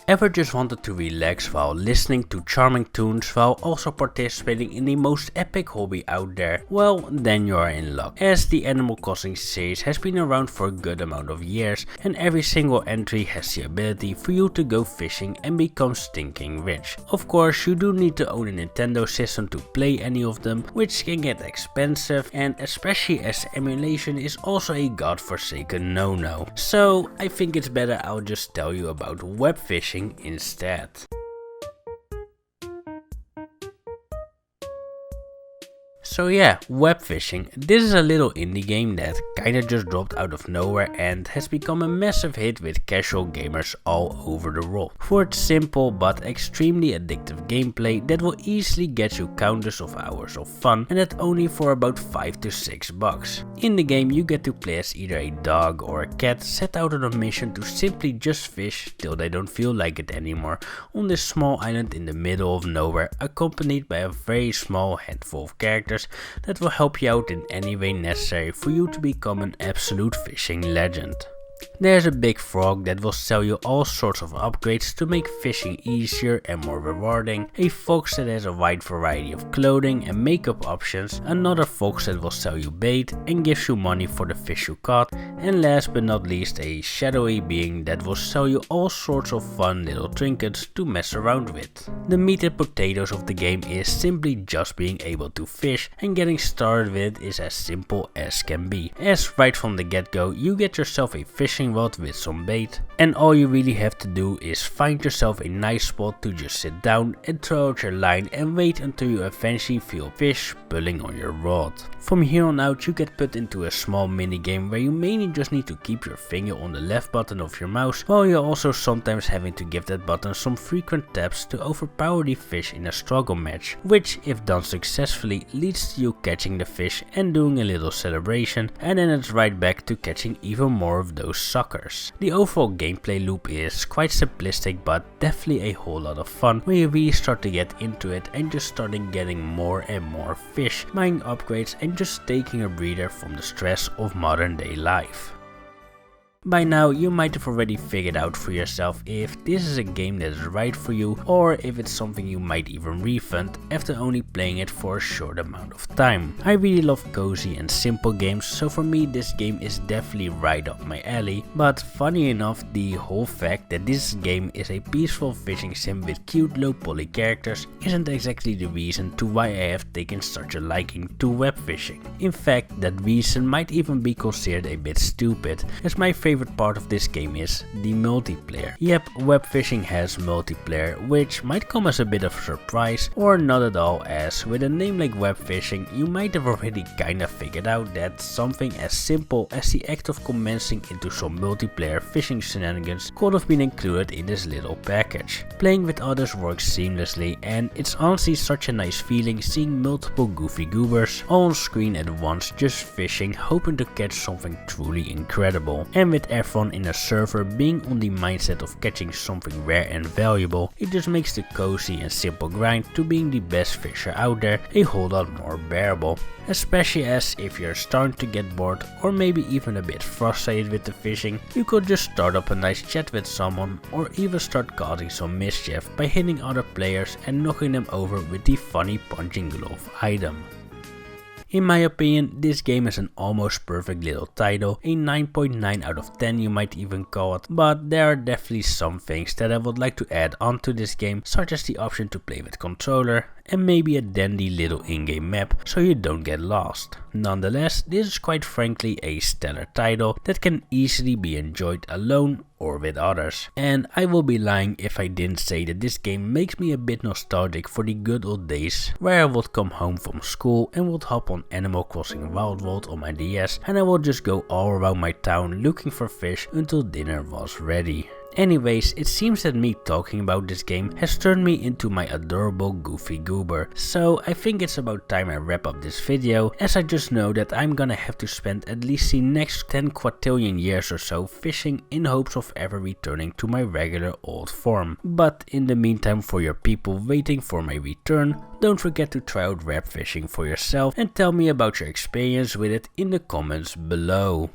Ever just wanted to relax while listening to charming tunes while also participating in the most epic hobby out there? Well, then you are in luck, as the Animal Crossing series has been around for a good amount of years and every single entry has the ability for you to go fishing and become stinking rich. Of course, you do need to own a Nintendo system to play any of them, which can get expensive, and especially as emulation is also a godforsaken no-no. So I think it's better I'll just tell you about web fishing instead. So yeah, web fishing. This is a little indie game that kinda just dropped out of nowhere and has become a massive hit with casual gamers all over the world. For its simple but extremely addictive gameplay that will easily get you countless of hours of fun, and that only for about $5 to $6. In the game you get to play as either a dog or a cat set out on a mission to simply just fish till they don't feel like it anymore on this small island in the middle of nowhere, accompanied by a very small handful of characters that will help you out in any way necessary for you to become an absolute fishing legend. There's a big frog that will sell you all sorts of upgrades to make fishing easier and more rewarding, a fox that has a wide variety of clothing and makeup options, another fox that will sell you bait and gives you money for the fish you caught, and last but not least a shadowy being that will sell you all sorts of fun little trinkets to mess around with. The meat and potatoes of the game is simply just being able to fish, and getting started with it is as simple as can be, as right from the get-go you get yourself a fishing rod with some bait, and all you really have to do is find yourself a nice spot to just sit down and throw out your line and wait until you eventually feel fish pulling on your rod. From here on out you get put into a small mini game where you mainly just need to keep your finger on the left button of your mouse, while you're also sometimes having to give that button some frequent taps to overpower the fish in a struggle match, which if done successfully leads to you catching the fish and doing a little celebration, and then it's right back to catching even more of those suckers. The overall gameplay loop is quite simplistic but definitely a whole lot of fun when you really start to get into it and just starting getting more and more fish, buying upgrades and just taking a breather from the stress of modern day life. By now you might have already figured out for yourself if this is a game that is right for you, or if it's something you might even refund after only playing it for a short amount of time. I really love cozy and simple games, so for me this game is definitely right up my alley, but funny enough the whole fact that this game is a peaceful fishing sim with cute low poly characters isn't exactly the reason to why I have taken such a liking to web fishing. In fact, that reason might even be considered a bit stupid, as my favorite part of this game is the multiplayer. Yep, web fishing has multiplayer, which might come as a bit of a surprise, or not at all, as with a name like web fishing you might have already kinda figured out that something as simple as the act of commencing into some multiplayer fishing shenanigans could have been included in this little package. Playing with others works seamlessly, and it's honestly such a nice feeling seeing multiple goofy goobers all on screen at once just fishing, hoping to catch something truly incredible. And with everyone in a server being on the mindset of catching something rare and valuable, it just makes the cozy and simple grind to being the best fisher out there a whole lot more bearable. Especially as if you're starting to get bored or maybe even a bit frustrated with the fishing, you could just start up a nice chat with someone, or even start causing some mischief by hitting other players and knocking them over with the funny punching glove item. In my opinion, this game is an almost perfect little title, a 9.9 out of 10 you might even call it, but there are definitely some things that I would like to add onto this game, such as the option to play with controller, and maybe a dandy little in-game map so you don't get lost. Nonetheless, this is quite frankly a stellar title that can easily be enjoyed alone or with others. And I will be lying if I didn't say that this game makes me a bit nostalgic for the good old days where I would come home from school and would hop on Animal Crossing Wild World on my DS, and I would just go all around my town looking for fish until dinner was ready. Anyways, it seems that me talking about this game has turned me into my adorable goofy goober, so I think it's about time I wrap up this video, as I just know that I'm gonna have to spend at least the next 10 quadrillion years or so fishing in hopes of ever returning to my regular old form. But in the meantime, for your people waiting for my return, don't forget to try out web fishing for yourself and tell me about your experience with it in the comments below.